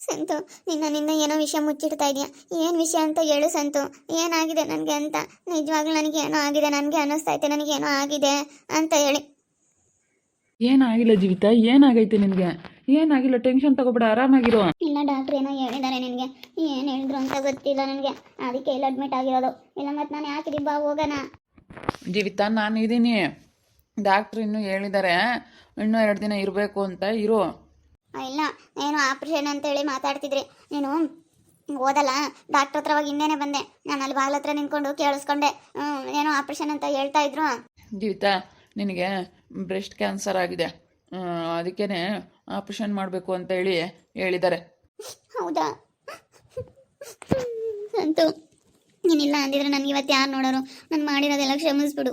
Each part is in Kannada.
ಸಂತು, ನಿನ್ನ ಏನೋ ವಿಷಯ ಮುಚ್ಚಿಡ್ತಾ ಇದೆಯಾ? ಏನು ವಿಷಯ ಅಂತ ಹೇಳು ಸಂತು. ಏನಾಗಿದೆ ನನಗೆ ಅಂತ? ನಿಜವಾಗ್ಲೂ ನನಗೆ ಏನೋ ಆಗಿದೆ, ನನಗೆ ಅನ್ನಿಸ್ತಾ ಐತೆ ನನಗೇನೋ ಆಗಿದೆ ಅಂತ ಹೇಳಿ. ಏನಾಗಿಲ್ಲ ಜೀವಿತ, ಏನಾಗೈತೆ ನಿನಗೆ? ಏನಾಗಿಲ್ಲ, ಟೆನ್ಷನ್ ತಗೋಬೇಡ, ಆರಾಮಾಗಿರೋ. ಇಲ್ಲ, ಡಾಕ್ಟ್ರ್ ಏನೋ ಹೇಳಿದ್ದಾರೆ ನಿನಗೆ. ಏನು ಹೇಳಿದ್ರು ಅಂತ ಗೊತ್ತಿಲ್ಲ ನನಗೆ, ಅದಕ್ಕೆ ಇಲ್ಲಿ ಅಡ್ಮಿಟ್ ಆಗಿರೋದು. ಇಲ್ಲ ಮತ್ತು ನಾನು ಯಾಕೆ ಬಾ ಹೋಗೋಣ. ಜೀವಿತ, ನಾನು ಇದ್ದೀನಿ. ಡಾಕ್ಟ್ರು ಇನ್ನೂ ಹೇಳಿದ್ದಾರೆ, ಇನ್ನೂ 2 ದಿನ ಇರಬೇಕು ಅಂತ. ಇರು. ಇಲ್ಲ, ಏನು ಆಪ್ರೇಷನ್ ಅಂತೇಳಿ ಮಾತಾಡ್ತಿದ್ರಿ. ನೀನು ಓದಲ್ಲ, ಡಾಕ್ಟ್ರ್ ಹತ್ರ ಹೋಗಿ ಇನ್ನೇನೆ ಬಂದೆ. ನಾನು ಅಲ್ಲಿ ಬಾಗ್ಲ ಹತ್ರ ನಿಂತ್ಕೊಂಡು ಕೇಳಿಸ್ಕೊಂಡೆ. ಏನೋ ಆಪ್ರೇಷನ್ ಅಂತ ಹೇಳ್ತಾ ಇದ್ರು. ಜೀವಿತ, ನಿನಗೆ ಬ್ರೆಸ್ಟ್ ಕ್ಯಾನ್ಸರ್ ಆಗಿದೆ, ಅದಕ್ಕೇ ಆಪ್ರೇಷನ್ ಮಾಡಬೇಕು ಅಂತ ಹೇಳಿದ್ದಾರೆ. ಹೌದಾ? ಅಂತೂ ನೀನಿಲ್ಲ ಅಂದಿದ್ರೆ ನನಗೆ ಇವತ್ತು ಯಾರು ನೋಡೋರು? ನಾನು ಮಾಡಿರೋದೆಲ್ಲ ಕ್ಷಮಿಸ್ಬಿಡು.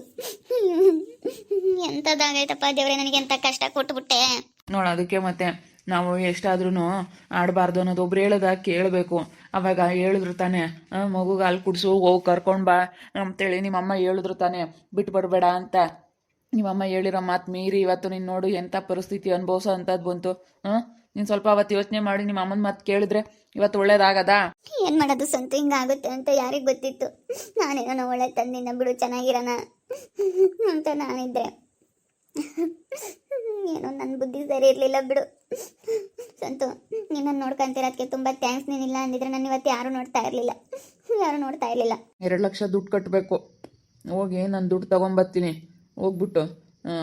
ಎಂಥದ್ದಾಗೈತಪ್ಪ ದೇವ್ರೆ, ನನಗೆ ಎಂಥ ಕಷ್ಟ ಕೊಟ್ಬಿಟ್ಟೆ ನೋಡು. ಅದಕ್ಕೆ ಮತ್ತೆ ನಾವು ಎಷ್ಟಾದ್ರೂ ಆಡಬಾರ್ದು ಅನ್ನೋದು ಒಬ್ರು ಹೇಳೋದಾಗ ಕೇಳಬೇಕು. ಅವಾಗ ಹೇಳಿದ್ರು ತಾನೇ, ಮಗುಗೆ ಹಾಲು ಕುಡಿಸು, ಹೋಗಿ ಕರ್ಕೊಂಡು ಬಾ ಅಂತೇಳಿ ನಿಮ್ಮಮ್ಮ ಹೇಳಿದ್ರು ತಾನೇ, ಬಿಟ್ಟು ಬರಬೇಡ ಅಂತ. ನಿಮ್ಮಮ್ಮ ಹೇಳಿರೋ ಮಾತು ಮೀರಿ ಇವತ್ತು ನೀನು ನೋಡು ಎಂಥ ಪರಿಸ್ಥಿತಿ ಅನುಭವಿಸೋ ಅಂಥದ್ದು ಬಂತು. ನೀನು ಸ್ವಲ್ಪ ಅವತ್ತು ಯೋಚನೆ ಮಾಡಿ ನಿಮ್ಮ ಅಮ್ಮನ ಮಾತು ಕೇಳಿದ್ರೆ ಇವತ್ತು ಒಳ್ಳೇದಾಗದಾ? ಏನು ಮಾಡೋದು ಸಂತು, ಹಿಂಗಾಗುತ್ತೆ ಅಂತ ಯಾರಿಗೆ ಗೊತ್ತಿತ್ತು? ನಾನೇನೋ ಒಳ್ಳೆ ತಂದಿನ ಬಿಡು, ಚೆನ್ನಾಗಿರೋಣ ಅಂತ ನಾನಿದ್ದೆ. ಏನೋ ನನ್ನ ಬುದ್ಧಿ ಸರಿ ಇರಲಿಲ್ಲ ಬಿಡು. ಸಂತು, ನಿನ್ನನ್ನು ನೋಡ್ಕೊಂತಿರೋದಕ್ಕೆ ತುಂಬ ಥ್ಯಾಂಕ್ಸ್. ನೀನಿಲ್ಲ ಅಂದಿದ್ರೆ ನಾನು ಇವತ್ತು ಯಾರೂ ನೋಡ್ತಾ ಇರಲಿಲ್ಲ. 2 ಲಕ್ಷ ದುಡ್ಡು ಕಟ್ಟಬೇಕು. ಹೋಗಿ ನಾನು ದುಡ್ಡು ತೊಗೊಂಬರ್ತೀನಿ. ಹೋಗ್ಬಿಟ್ಟು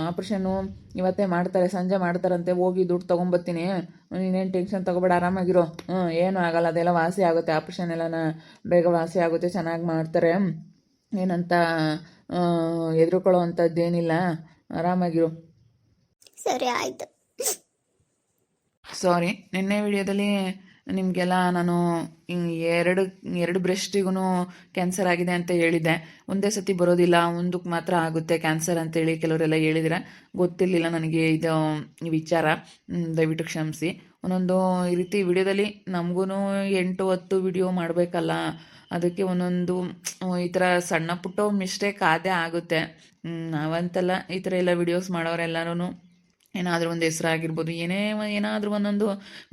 ಆಪ್ರೇಷನ್ನು ಇವತ್ತೇ ಮಾಡ್ತಾರೆ, ಸಂಜೆ ಮಾಡ್ತಾರಂತೆ. ಹೋಗಿ ದುಡ್ಡು ತೊಗೊಂಬರ್ತೀನಿ. ನೀನೇನು ಟೆನ್ಷನ್ ತೊಗೋಬೇಡ, ಆರಾಮಾಗಿರೋ. ಏನೂ ಆಗಲ್ಲ, ಅದೆಲ್ಲ ವಾಸಿ ಆಗುತ್ತೆ. ಆಪ್ರೇಷನ್ ಎಲ್ಲ ಬೇಗ ವಾಸಿ ಆಗುತ್ತೆ, ಚೆನ್ನಾಗಿ ಮಾಡ್ತಾರೆ. ಏನಂತ ಹೆದರ್ಕೊಳ್ಳೋ ಅಂಥದ್ದೇನಿಲ್ಲ, ಆರಾಮಾಗಿರು. ಸರಿ, ಆಯಿತು. ಸಾರಿ, ನಿನ್ನೆ ವಿಡಿಯೋದಲ್ಲಿ ನಿಮಗೆಲ್ಲ ನಾನು ಎರಡು ಬ್ರೆಸ್ಟಿಗೂ ಕ್ಯಾನ್ಸರ್ ಆಗಿದೆ ಅಂತ ಹೇಳಿದ್ದೆ. ಒಂದೇ ಸತಿ ಬರೋದಿಲ್ಲ, ಒಂದಕ್ಕೆ ಮಾತ್ರ ಆಗುತ್ತೆ ಕ್ಯಾನ್ಸರ್ ಅಂತೇಳಿ ಕೆಲವರೆಲ್ಲ ಹೇಳಿದ್ರೆ ಗೊತ್ತಿರಲಿಲ್ಲ ನನಗೆ ಇದು ವಿಚಾರ. ದಯವಿಟ್ಟು ಕ್ಷಮಿಸಿ. ಒಂದೊಂದು ಈ ರೀತಿ ವಿಡಿಯೋದಲ್ಲಿ ನಮಗೂ 8-10 ವಿಡಿಯೋ ಮಾಡಬೇಕಲ್ಲ, ಅದಕ್ಕೆ ಒಂದೊಂದು ಈ ಥರ ಸಣ್ಣ ಪುಟ್ಟ ಮಿಸ್ಟೇಕ್ ಆದೇ ಆಗುತ್ತೆ. ನಾವಂತಲ್ಲ, ಈ ಥರ ಎಲ್ಲ ವಿಡಿಯೋಸ್ ಮಾಡೋರೆಲ್ಲರೂ ಏನಾದರೂ ಒಂದು ಹೆಸರಾಗಿರ್ಬೋದು, ಏನಾದರೂ ಒಂದೊಂದು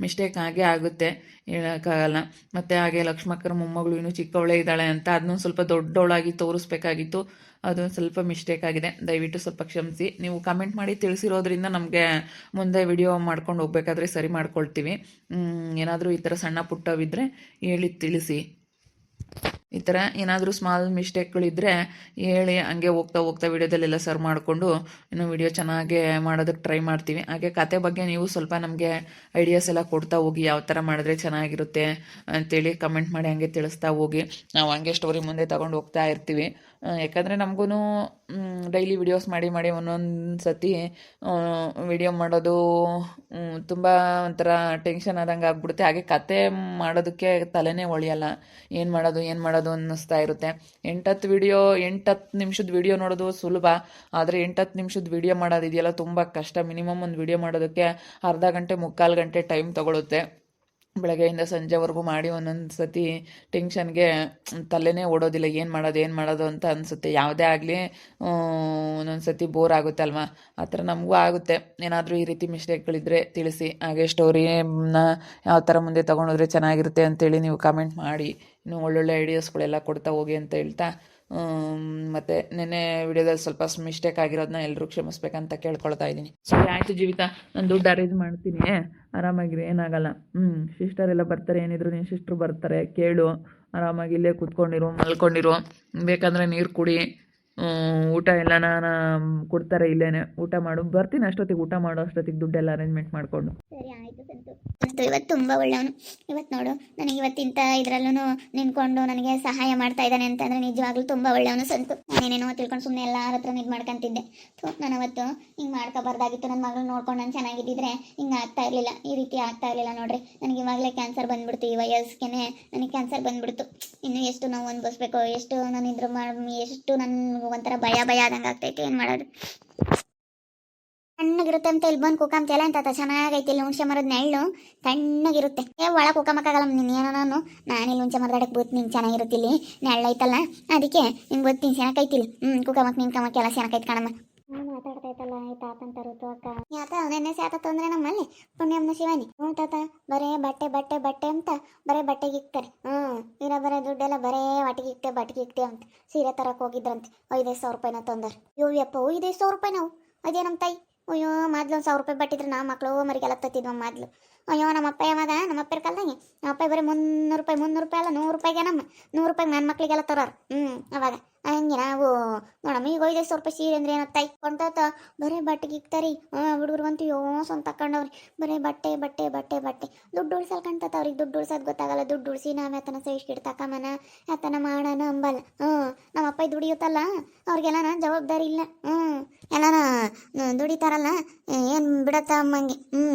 ಮಿಸ್ಟೇಕ್ ಆಗೇ ಆಗುತ್ತೆ, ಹೇಳೋಕ್ಕಾಗಲ್ಲ. ಮತ್ತು ಹಾಗೆ ಲಕ್ಷ್ಮಕ್ಕರ ಮೊಮ್ಮಗಳು ಇನ್ನೂ ಚಿಕ್ಕವಳೇ ಇದ್ದಾಳೆ ಅಂತ ಅದನ್ನೂ ಸ್ವಲ್ಪ ದೊಡ್ಡವಳಾಗಿ ತೋರಿಸ್ಬೇಕಾಗಿತ್ತು. ಅದೊಂದು ಸ್ವಲ್ಪ ಮಿಸ್ಟೇಕ್ ಆಗಿದೆ, ದಯವಿಟ್ಟು ಸ್ವಲ್ಪ ಕ್ಷಮಿಸಿ. ನೀವು ಕಮೆಂಟ್ ಮಾಡಿ ತಿಳಿಸಿರೋದ್ರಿಂದ ನಮಗೆ ಮುಂದೆ ವಿಡಿಯೋ ಮಾಡ್ಕೊಂಡು ಹೋಗ್ಬೇಕಾದ್ರೆ ಸರಿ ಮಾಡ್ಕೊಳ್ತೀವಿ. ಏನಾದರೂ ಈ ಥರ ಸಣ್ಣ ಪುಟ್ಟವಿದ್ದರೆ ಹೇಳಿ ತಿಳಿಸಿ. ಈ ಥರ ಏನಾದರೂ ಸ್ಮಾಲ್ ಮಿಸ್ಟೇಕ್ಗಳಿದ್ದರೆ ಹೇಳಿ, ಹಂಗೆ ಹೋಗ್ತಾ ವಿಡಿಯೋದಲ್ಲೆಲ್ಲ ಸರ್ವ್ ಮಾಡಿಕೊಂಡು ಇನ್ನು ವಿಡಿಯೋ ಚೆನ್ನಾಗೆ ಮಾಡೋದಕ್ಕೆ ಟ್ರೈ ಮಾಡ್ತೀವಿ. ಹಾಗೆ ಕತೆ ಬಗ್ಗೆ ನೀವು ಸ್ವಲ್ಪ ನಮಗೆ ಐಡಿಯಾಸ್ ಎಲ್ಲ ಕೊಡ್ತಾ ಹೋಗಿ, ಯಾವ ಥರ ಮಾಡಿದ್ರೆ ಚೆನ್ನಾಗಿರುತ್ತೆ ಅಂತೇಳಿ ಕಮೆಂಟ್ ಮಾಡಿ ಹಂಗೆ ತಿಳಿಸ್ತಾ ಹೋಗಿ. ನಾವು ಹಂಗೆ ಸ್ಟೋರಿ ಮುಂದೆ ತಗೊಂಡು ಹೋಗ್ತಾ ಇರ್ತೀವಿ. ಯಾಕಂದರೆ ನಮಗೂ ಡೈಲಿ ವಿಡಿಯೋಸ್ ಮಾಡಿ ಒಂದೊಂದು ಸತಿ ವಿಡಿಯೋ ಮಾಡೋದು ತುಂಬ ಒಂಥರ ಟೆನ್ಷನ್ ಆದಂಗೆ ಆಗ್ಬಿಡುತ್ತೆ. ಹಾಗೆ ಕತೆ ಮಾಡೋದಕ್ಕೆ ತಲೆನೇ ಒಳಿಯಲ್ಲ, ಏನು ಮಾಡೋದು ಅನ್ನಿಸ್ತಾ ಇರುತ್ತೆ. 8-10 ನಿಮಿಷದ ವಿಡಿಯೋ ನೋಡೋದು ಸುಲಭ, ಆದರೆ 8-10 ನಿಮಿಷದ ವಿಡಿಯೋ ಮಾಡೋದಿದೆಯಲ್ಲ ತುಂಬ ಕಷ್ಟ. ಮಿನಿಮಮ್ ಒಂದು ವಿಡಿಯೋ ಮಾಡೋದಕ್ಕೆ ಅರ್ಧ ಗಂಟೆ 3/4 ಗಂಟೆ ಟೈಮ್ ತೊಗೊಳುತ್ತೆ. ಬೆಳಗ್ಗೆಯಿಂದ ಸಂಜೆವರೆಗೂ ಮಾಡಿ ಒಂದೊಂದು ಸತಿ ಟೆನ್ಷನ್ಗೆ ತಲೆನೇ ಓಡೋದಿಲ್ಲ, ಏನು ಮಾಡೋದು ಅಂತ ಅನಿಸುತ್ತೆ. ಯಾವುದೇ ಆಗಲಿ ಒಂದೊಂದು ಸತಿ ಬೋರ್ ಆಗುತ್ತೆ ಅಲ್ವಾ, ಆ ಥರ ನಮಗೂ ಆಗುತ್ತೆ. ಏನಾದರೂ ಈ ರೀತಿ ಮಿಸ್ಟೇಕ್ಗಳಿದ್ದರೆ ತಿಳಿಸಿ. ಹಾಗೆ ಸ್ಟೋರಿನ ಯಾವ ಥರ ಮುಂದೆ ತೊಗೊಂಡೋದ್ರೆ ಚೆನ್ನಾಗಿರುತ್ತೆ ಅಂತೇಳಿ ನೀವು ಕಮೆಂಟ್ ಮಾಡಿ, ಇನ್ನು ಒಳ್ಳೊಳ್ಳೆ ಐಡಿಯಾಸ್ಗಳೆಲ್ಲ ಕೊಡ್ತಾ ಹೋಗಿ ಅಂತ ಹೇಳ್ತಾ, ಮತ್ತು ನೆನ್ನೆ ವಿಡಿಯೋದಲ್ಲಿ ಸ್ವಲ್ಪ ಮಿಸ್ಟೇಕ್ ಆಗಿರೋದನ್ನ ಎಲ್ಲರೂ ಕ್ಷಮಿಸ್ಬೇಕಂತ ಕೇಳ್ಕೊಳ್ತಾ ಇದ್ದೀನಿ. ಸರಿ, ಆಯಿತು ಜೀವಿತ, ನಾನು ದುಡ್ಡು ಅರೇಂಜ್ ಮಾಡ್ತೀನಿ, ಆರಾಮಾಗಿರಿ, ಏನಾಗಲ್ಲ. ಸಿಸ್ಟರ್ ಎಲ್ಲ ಬರ್ತಾರೆ, ಏನಿದ್ರು ನಿನ್ನ ಸಿಸ್ಟ್ರು ಬರ್ತಾರೆ, ಕೇಳು. ಆರಾಮಾಗಿ ಇಲ್ಲೇ ಕೂತ್ಕೊಂಡಿರು, ಮಲ್ಕೊಂಡಿರು. ಬೇಕಂದರೆ ನೀರು ಕುಡಿ. ಊಟ ಎಲ್ಲ ನಾನು ಕೊಡ್ತಾರೆ, ಇಲ್ಲೇನೆ ಊಟ ಮಾಡು. ಬರ್ತೀನಿ ಅಷ್ಟೊತ್ತಿಗೆ, ಊಟ ಮಾಡೋ ಅಷ್ಟೊತ್ತಿಗೆ ದುಡ್ಡೆಲ್ಲ ಅರೇಂಜ್ಮೆಂಟ್ ಮಾಡಿಕೊಂಡು. ಸರಿ, ಆಯಿತು ಸಂತು. ಇವತ್ತು ತುಂಬ ಒಳ್ಳೆಯವನು. ಇವತ್ತು ನೋಡು, ನನಗೆ ಇವತ್ತಿಂತ ಇದರಲ್ಲೂ ನಿಂತ್ಕೊಂಡು ನನಗೆ ಸಹಾಯ ಮಾಡ್ತಾ ಇದ್ದಾನೆ ಅಂತಂದರೆ ನಿಜವಾಗ್ಲೂ ತುಂಬ ಒಳ್ಳೆಯವನು ಸಂತು. ನಾನೇನೇನೋ ತಿಳ್ಕೊಂಡು ಸುಮ್ಮನೆ ಎಲ್ಲರ ಹತ್ರ ಇದು ಮಾಡ್ಕೊಂತಿದ್ದೆ. ನಾನು ಅವತ್ತು ಹಿಂಗೆ ಮಾಡ್ಕೋಬಾರ್ದಾಗಿತ್ತು. ನನ್ನ ಮಗಳು ನೋಡ್ಕೊಂಡು ನಾನು ಚೆನ್ನಾಗಿದ್ದಿದ್ರೆ ಹಿಂಗೆ ಆಗ್ತಾ ಇರಲಿಲ್ಲ, ಈ ರೀತಿ ಆಗ್ತಾ ಇರಲಿಲ್ಲ. ನೋಡ್ರಿ, ನನಗೆ ಇವಾಗಲೇ ಕ್ಯಾನ್ಸರ್ ಬಂದ್ಬಿಡ್ತು. ಈ ವಯಸ್ಸಿಗೆ ನನಗೆ ಕ್ಯಾನ್ಸರ್ ಬಂದ್ಬಿಡ್ತು. ಇನ್ನು ಎಷ್ಟು ನಾವು ಅನ್ಭವಿಸ್ಬೇಕು, ಎಷ್ಟು ನಾನು ಎಷ್ಟು ನನಗೆ ಒಂಥರ ಭಯ ಆದಂಗೆ ಆಗ್ತೈತೆ. ಏನು ಮಾಡೋದು? ತಣ್ಣಗಿರುತ್ತೆ ಅಂತ ಇಲ್ಲಿ ಬಂದು ಕುಕ್ಕಂತೆಲ್ಲ ಅಂತ ಚೆನ್ನಾಗೈತಿ. ಇಲ್ಲಿ ಹುಣಸೆ ಮರದ ನೆಳ್ಳು ತಣ್ಣಗಿರುತ್ತೆ. ಒಳಗೆ ಕುಕ್ಕಮಕ್ಕಾಗಲ್ಲ. ನೀನೇನೋ ನಾನಿಲ್ಲಿ ಹುಣಸೆ ಮರದ ಅಡಕ್ಕೆ ಬೋತ್ ನಿಂಗೆ ಚೆನ್ನಾಗಿರುತ್ತೆ. ಇಲ್ಲಿ ನೆಳ್ಳೈತಲ್ಲ, ಅದಕ್ಕೆ ನಿಂಗೆ ಗೊತ್ತೀನಿ, ಸೆನಕೈತಿಲ್ಲ. ಕುಕ್ಕಮಕ್ಕೆ ನಿನ್ ಕಮಕ್ಕೆಲ್ಲ ಸೆನಕೈತಿ ಕಣಮ್ಮ. ಮಾತಾಡ್ತೈತಲ್ಲ ಈ ತಾತನ್ ತರುತ್ತು ಅಕ್ಕ ಯಾತ ನೆನ್ನೆ ಸ್ಯಾತ ತೊಂದ್ರೆ ನಮ್ಮಲ್ಲಿ ಪುಣ್ಯಮ್ನ ಶಿವಾನಿ ಹ್ಞೂ ತಾತ ಬರೇ ಬಟ್ಟೆ ಬಟ್ಟೆ ಬಟ್ಟೆ ಅಂತ ಬರೇ ಬಟ್ಟೆಗೆ ಇಕ್ತಾರೆ ಇರೋ ಬರೇ ದುಡ್ಡೆಲ್ಲ ಬರೇ ಬಟ್ಟೆಗೆ ಇಕ್ತೆ ಅಂತ ಸೀರೆ ತರಕ್ ಹೋಗಿದ್ರಂತೆ 5,000 ರೂಪಾಯಿನ ತಂದಾರ ಯಪ್ಪ 5,000 ರೂಪಾಯಿ ನಾವು ಅದೇ ನಮ್ಮ ತಾಯಿ ಅಯ್ಯೋ ಮೊದ್ಲು 1,000 ರೂಪಾಯಿ ಬಟ್ಟಿದ್ರೆ ನಾವು ಮಕ್ಕಳು ಮರಿಗೆಲ್ಲ ತತ್ತಿದ್ವ ಮೊದ್ಲು ಅಯ್ಯೋ ನಮ್ಮಪ್ಪ ಯಾವಾಗ ನಮ್ಮಪ್ಪರ ಕಾಲ್ದಂಗೆ ನಮ್ಮಪ್ಪ ಬರೀ 300 ರೂಪಾಯಿ ಅಲ್ಲ 100 ರೂಪಾಯಿಗೆ 100 ರೂಪಾಯಿಗೆ ನನ್ನ ಮಕ್ಳಿಗೆಲ್ಲ ತರೋರು ಅವಾಗ ಹಂಗೆ ನಾವು ನೋಡಮ್ಮ ಈಗ 5,000 ರೂಪಾಯಿ ಸೀರೆ ಅಂದ್ರೆ ಏನತ್ತಾಯಿ ಕೊಂಟಾತ ಬರೀ ಬಟ್ಟೆಗೆ ಇಕ್ತಾರಿ ಹುಡುಗರಿಗಂತೂ ಸ್ವಂತ ತಕೊಂಡವ್ರಿ ಬರೀ ಬಟ್ಟೆ ಬಟ್ಟೆ ಬಟ್ಟೆ ಬಟ್ಟೆ ದುಡ್ಡು ಉಳ್ಸಲ್ ಕಾಣ್ತತ ಅವ್ರಿಗೆ ದುಡ್ಡು ಉಳ್ಸೋದು ಗೊತ್ತಾಗಲ್ಲ ದುಡ್ಡು ಉಳಿಸಿ ನಾವು ಯಾತನ ಸೈಸ್ಕಿಡ್ ತಕಮನ ಯಾತನ ಮಾಡೋಣ ಅಂಬಲ್ಲ ನಮ್ಮಪ್ಪ ದುಡಿಯುತ್ತಲ್ಲ ಅವ್ರಿಗೆಲ್ಲನ ಜವಾಬ್ದಾರಿ ಇಲ್ಲ ಎಲ್ಲಾನ ದುಡಿತಾರಲ್ಲ ಏನು ಬಿಡತ್ತ ಅಮ್ಮಂಗೆ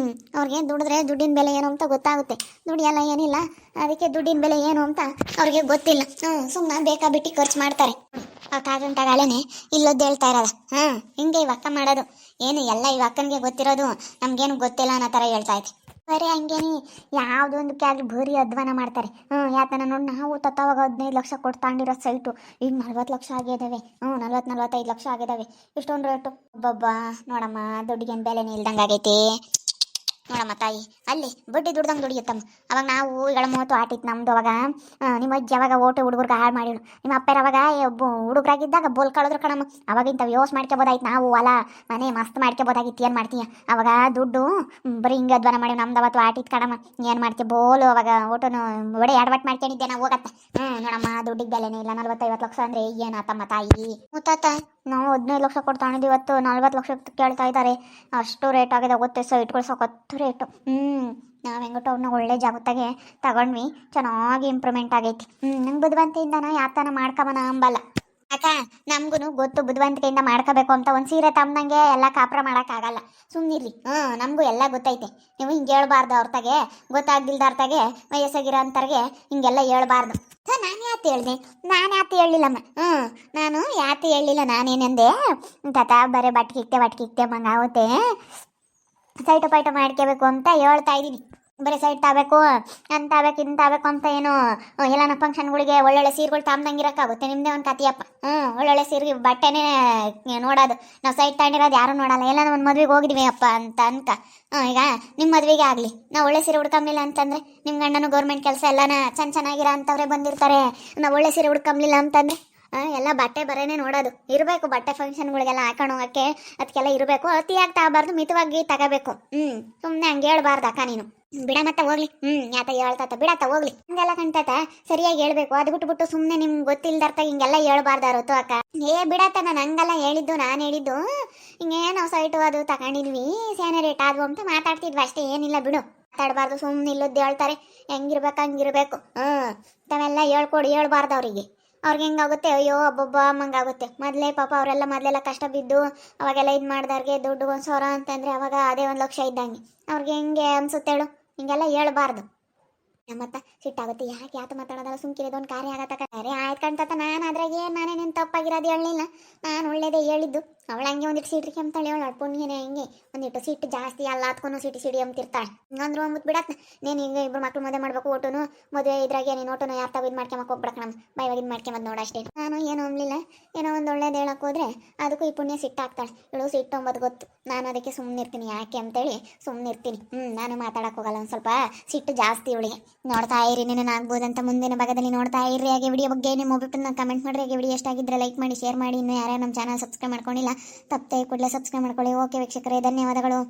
ಅವ್ರಿಗೆ ದುಡಿದ್ರೆ ದುಡ್ಡಿನ ಬೆಲೆ ಏನು ಅಂತ ಗೊತ್ತಾಗುತ್ತೆ ದುಡಿಯಲ್ಲ ಏನಿಲ್ಲ ಅದಕ್ಕೆ ದುಡ್ಡಿನ ಬೆಲೆ ಏನು ಅಂತ ಅವ್ರಿಗೆ ಗೊತ್ತಿಲ್ಲ ಸುಮ್ಮನೆ ಬೇಕಾಬಿಟ್ಟು ಖರ್ಚು ಮಾಡ್ತಾರೆ ಕಾಗಂಟಾಗಲೇನೆ ಇಲ್ಲೊದ್ದು ಹೇಳ್ತಾ ಇರೋದ ಹಿಂಗೆ ಇವ ಅಕ್ಕ ಮಾಡೋದು ಏನು ಎಲ್ಲ ಇವ ಅಕ್ಕನಿಗೆ ಗೊತ್ತಿರೋದು ನಮ್ಗೇನು ಗೊತ್ತಿಲ್ಲ ಅನ್ನೋ ಥರ ಹೇಳ್ತಾ ಐತೆ ಬರೀ ಹಂಗೇನಿ ಯಾವುದೊಂದು ಕ್ಯಾಗ್ಲಿ ಬರೀ ಅಧ್ವಾನ ಮಾಡ್ತಾರೆ ಯಾಕಂದ್ರೆ ನೋಡಿ ನಾವು ತತ್ತವಾಗ 15 ಲಕ್ಷ ಕೊಟ್ಟು ತಗೊಂಡಿರೋ ಸೈಟು ಈಗ 40 ಲಕ್ಷ ಆಗಿದ್ದಾವೆ 45 ಲಕ್ಷ ಆಗಿದ್ದಾವೆ ಇಷ್ಟೊಂದು ರೇಟು ಒಬ್ಬೊಬ್ಬ ನೋಡಮ್ಮ ದುಡ್ಡಿಗೇನು ಬೆಲೆನೇ ಇಲ್ದಂಗೆ ಆಗೈತಿ ನೋಡಮ್ಮ ತಾಯಿ ಅಲ್ಲಿ ಬಡ್ಡಿ ದುಡ್ದಂಗೆ ದುಡಿಯುತ್ತಮ್ಮ ಅವಾಗ ನಾವು 30 ಆಟಿತ್ತು ನಮ್ದು ಅವಾಗ ನಿಮ್ಮ ಅಜ್ಜಿ ಅವಾಗ ಓಟು ಹುಡುಗರ್ಗೆ ಹಾಳು ಮಾಡಿಳು ನಿಮ್ಮ ಅಪ್ಪರ ಅವಾಗ ಹುಡುಗರಾಗಿದ್ದಾಗ ಬೋಲ್ ಕಳೆದ್ರು ಕಣಮ್ಮ ಅವಾಗ ಇಂಥ ವ್ಯವಸ್ ಮಾಡ್ಕೊಬೋದಾಯ್ತು ನಾವು ಹೊಲ ಮನೆ ಮಸ್ತ್ ಮಾಡ್ಕೊಬೋದಾಗಿತ್ತು ಏನು ಮಾಡ್ತೀಯ ಅವಾಗ ದುಡ್ಡು ಬರೀ ಹಿಂಗೆ ಅಧ್ವಾನ ಮಾಡಿ ನಮ್ದು ಅವತ್ತು ಆಟಿತ್ತು ಕಣಮ್ಮ ಏನು ಮಾಡ್ತೀಯ ಬೋಲು ಅವಾಗ ಓಟೋನು ಒಡೆ ಎಡವಟ್ಟು ಮಾಡ್ಕೊಂಡಿದ್ದೆ ನಾವು ಹೋಗತ್ತೆ ನೋಡಮ್ಮ ದುಡ್ಡಿಗೆ ಬೆಲೆನೇ ಇಲ್ಲ 40-50 ಲಕ್ಷ ಅಂದರೆ ಏನಾತಮ್ಮ ತಾಯಿ ಮುತ್ತಾತ ನಾವು 15 ಲಕ್ಷ ಕೊಟ್ಟು ತಗೊಂಡಿದ್ದು ಇವತ್ತು 40 ಲಕ್ಷ ಕೇಳ್ತಾ ಇದ್ದಾರೆ ಅಷ್ಟು ರೇಟ್ ಆಗಿದೆ ಗೊತ್ತೆ ಸೈಟ್ಗಳು ಸೊಕ್ಕತ್ತು ರೇಟು ನಾವು ಹೆಂಗಟ್ಟು ಅವ್ರನ್ನ ಒಳ್ಳೆ ಜಾಗತ್ತಾಗೆ ತಗೊಂಡ್ವಿ ಚೆನ್ನಾಗಿ ಇಂಪ್ರೂವ್ಮೆಂಟ್ ಆಗೈತಿ ನಂಗೆ ಬುದ್ಧಿವಂತಿಕೆಯಿಂದನ ಯಾತನ ಮಾಡ್ಕೊಬನ ಅಂಬಲ್ಲ ಅಕ್ಕ ನಮ್ಗೂ ಗೊತ್ತು ಬುದ್ಧಿವಂತಿಕೆಯಿಂದ ಮಾಡ್ಕೋಬೇಕು ಅಂತ ಒಂದು ಸೀರೆ ತಮ್ಮಂಗೆ ಎಲ್ಲ ಕಾಪ್ರ ಮಾಡೋಕ್ಕಾಗಲ್ಲ ಸುಮ್ಮನಿರ್ರಿ ನಮಗೂ ಎಲ್ಲ ಗೊತ್ತೈತೆ ನೀವು ಹಿಂಗೆ ಹೇಳ್ಬಾರ್ದು ಅವ್ರತಾಗೆ ಗೊತ್ತಾಗ್ದಿಲ್ದಾರ್ತಾಗೆ ವಯಸ್ಸಾಗಿರೋ ಅಂತಾರ್ಗೆ ಹಿಂಗೆಲ್ಲ ಹೇಳ್ಬಾರ್ದು ನಾನು ಯಾಕೆ ಹೇಳಿಲ್ಲಮ್ಮ ನಾನು ಯಾಕೆ ಹೇಳಿಲ್ಲ ನಾನೇನೆಂದೆ ತಾತ ಬರೀ ಬಟ್ಕಿಕ್ತೆ ಮಂಗಾಗುತ್ತೆ ಸೈಟು ಪೈಟು ಮಾಡ್ಕೋಬೇಕು ಅಂತ ಹೇಳ್ತಾ ಇದ್ದೀನಿ ಬರೀ ಸೈಟ್ ತಗೋಬೇಕು ಅಂತಾಗಬೇಕು ಇಂತಾಗಬೇಕು ಅಂತ ಏನು ಎಲ್ಲಾನ ಫಂಕ್ಷನ್ಗಳಿಗೆ ಒಳ್ಳೊಳ್ಳೆ ಸೀರೆಗಳು ತಾಮ್ದಂಗಿರೋಕ್ಕಾಗುತ್ತೆ ನಿಮ್ಮದೇ ಒಂದು ಕತಿಯಪ್ಪ ಒಳ್ಳೊಳ್ಳೆ ಸೀರೆ ಬಟ್ಟೆನೇ ನೋಡೋದು ನಾವು ಸೈಟ್ ತಗೊಂಡಿರೋದು ಯಾರು ನೋಡಲ್ಲ ಎಲ್ಲಾನ ಒಂದು ಮದುವೆಗೆ ಹೋಗಿದ್ವಿ ಅಪ್ಪ ಅಂತ ಈಗ ನಿಮ್ಮ ಮದುವೆಗೆ ಆಗಲಿ ನಾವು ಒಳ್ಳೆ ಸೀರೆ ಹುಡ್ಕೊಂಬಿಲ್ಲ ಅಂತಂದರೆ ನಿಮ್ಮ ಗಂಡನೂ ಗೌರ್ಮೆಂಟ್ ಕೆಲಸ ಎಲ್ಲಾನ ಚೆನ್ನಾಗಿರೋ ಅಂಥವ್ರೆ ಬಂದಿರ್ತಾರೆ ನಾವು ಒಳ್ಳೆ ಸೀರೆ ಹುಡ್ಕೊಂಬಿಲ್ಲ ಅಂತಂದರೆ ಎಲ್ಲ ಬಟ್ಟೆ ಬರೇನೆ ನೋಡೋದು ಇರಬೇಕು ಬಟ್ಟೆ ಫಂಕ್ಷನ್ಗಳಿಗೆಲ್ಲ ಹಾಕೊಂಡು ಹೋಗೋಕ್ಕೆ ಅದಕ್ಕೆಲ್ಲ ಇರಬೇಕು ಅತಿಯಾಗಿ ತಗೋಬಾರ್ದು ಮಿತವಾಗಿ ತಗೋಬೇಕು ಸುಮ್ಮನೆ ಹಂಗೆ ಹೇಳ್ಬಾರ್ದು ಅಕ್ಕ ನೀನು ಬಿಡ ಮತ್ತೆ ಹೋಗ್ಲಿ ಯಾತ ಹೇಳ್ತಾತ ಬಿಡತ್ತ ಹೋಗ್ಲಿ ಹಂಗೆಲ್ಲ ಕಾಣ್ತಾತ ಸರಿಯಾಗಿ ಹೇಳ್ಬೇಕು ಅದು ಬಿಟ್ಬಿಟ್ಟು ಸುಮ್ಮನೆ ನಿಮ್ಗೆ ಗೊತ್ತಿಲ್ದರ್ಥ ಹಿಂಗೆಲ್ಲ ಹೇಳ್ಬಾರ್ದಾರತ್ತು ಅಕ್ಕ ಬಿಡತ್ತ ನಾನು ಹಂಗೆಲ್ಲ ನಾನು ಹೇಳಿದ್ದು ಹಿಂಗೆ ನಾವು ಸೈಟು ಅದು ತಗೊಂಡಿದ್ವಿ ಸೇನೆ ರೇಟ್ ಆದ್ವು ಅಂತ ಮಾತಾಡ್ತಿದ್ವಿ ಅಷ್ಟೇ ಏನಿಲ್ಲ ಬಿಡು ಮಾತಾಡಬಾರ್ದು ಸುಮ್ಮನೆ ಇಲ್ಲದ್ದು ಹೇಳ್ತಾರೆ ಹೆಂಗಿರ್ಬೇಕು ಹಂಗಿರ್ಬೇಕು ತಾವೆಲ್ಲ ಹೇಳ್ಬಾರ್ದು ಅವರಿಗೆ ಅವ್ರಿಗೆ ಹೆಂಗಾಗುತ್ತೆ ಅಯ್ಯೋ ಒಬ್ಬೊಬ್ಬ ಅಮ್ಮಂಗಾಗುತ್ತೆ ಮೊದಲೆಲ್ಲ ಕಷ್ಟ ಬಿದ್ದು ಅವಾಗೆಲ್ಲ ಇದು ಮಾಡ್ದಾರ್ಗೆ ದುಡ್ಡು 1,000 ಅಂತಂದರೆ ಅವಾಗ ಅದೇ 1 ಲಕ್ಷ ಇದ್ದಂಗೆ ಅವ್ರಿಗೆ ಹೆಂಗೆ ಅನ್ಸುತ್ತೆ ಹೇಳು ಹಿಂಗೆಲ್ಲ ಹೇಳ್ಬಾರ್ದು ನಮ್ಮತ್ತ ಸಿಟ್ಟಾಗುತ್ತೆ ಯಾಕೆ ಮಾತಾಡೋದಲ್ಲ ಸುಮ್ಕಿರೋದು ಒಂದು ಕಾರ್ಯ ಆಗತ್ತಕ್ಕಾರೆ ಆಯ್ತು ಕಾಣ್ತತ ನಾನು ಅದ್ರಾಗೆ ನಾನೇನೇನು ತಪ್ಪಾಗಿರೋದು ಹೇಳಲಿಲ್ಲ ನಾನು ಒಳ್ಳೇದೇ ಹೇಳಿದ್ದು ಅವಳು ಹಂಗೆ ಒಂದಿಟ್ಟು ಸೀಟ್ರಿ ಕೆಮ್ತಾಳೆ ಅವಳು ಪುಣ್ಯನೇ ಹಿಂಗೆ ಒಂದಿಟ್ಟು ಸಿಟ್ಟು ಜಾಸ್ತಿ ಅಲ್ಲ ಹತ್ಕೊಂಡು ಸಿಡಿ ಅಂತಿರ್ತಾಳೆ ಹಂಗಂದ್ರೆ ಒಂಬತ್ತು ಬಿಡತ್ತ ನೀನು ಈಗ ಇಬ್ಬರು ಮಕ್ಳು ಮದುವೆ ಮಾಡ್ಬೇಕು ಓಟುನು ಮದುವೆ ಇದ್ರಾಗೆ ನೀನು ಓಟುನು ಯಾರು ತಾವು ಇದು ಮಾಡ್ಕೊಂಬಕ್ಕೆ ಹೋಗ್ಬಿಡಕ್ಕೆ ನಮ್ಮ ಬೈವಾಗಿ ಇದು ಮಾಡ್ಕೊಂಬದು ನೋಡು ಅಷ್ಟೇ ನಾನು ಏನು ಅನ್ಲಿಲ್ಲ ಏನೋ ಒಂದು ಒಳ್ಳೇದು ಹೇಳಕ್ಕೆ ಹೋದ್ರೆ ಅದಕ್ಕೂ ಈ ಪುಣ್ಯ ಸಿಟ್ಟಾಗ್ತಾಳೆ ಇವಳು ಸಿಟ್ಟು ಅಂಬೋದು ಗೊತ್ತು ನಾನು ಅದಕ್ಕೆ ಸುಮ್ಮನಿರ್ತೀನಿ ಯಾಕೆ ಅಂತೇಳಿ ಸುಮ್ಮನಿರ್ತೀನಿ ನಾನು ಮಾತಾಡಕ್ಕೆ ಹೋಗಲ್ಲ ಒಂದು ಸ್ವಲ್ಪ ಸಿಟ್ಟು ಜಾಸ್ತಿ ಇವಳಿಗೆ ನೋಡ್ತಾ ಇರಿ ನೀನು ಆಗ್ಬೋದಂತ ಮುಂದಿನ ಭಾಗದಲ್ಲಿ ನೋಡ್ತಾ ಇರ್ರಿ ಹಾಗೆ ವಿಡಿಯೋ ಬಗ್ಗೆ ನಿಮ್ಮ ಒಬ್ಬಟ್ಟು ಕಮೆಂಟ್ ಮಾಡಿರಿ ಹಾಗೆ ವಿಡಿಯೋ ಎಷ್ಟಾಗಿದ್ದರೆ ಲೈಕ್ ಮಾಡಿ ಶೇರ್ ಮಾಡಿ ಇನ್ನೂ ಯಾರ್ಯಾರು ನಮ್ಮ ಚಾನಲ್ ಸಬ್ಸ್ಕ್ರೈಬ್ ಮಾಡ್ಕೊಂಡಿಲ್ಲ ತಪ್ಪದೆ ಕೂಡಲೇ ಸಬ್ಸ್ಕ್ರೈಬ್ ಮಾಡ್ಕೊಳ್ಳಿ ಓಕೆ ವೀಕ್ಷಕರೇ ಧನ್ಯವಾದಗಳು.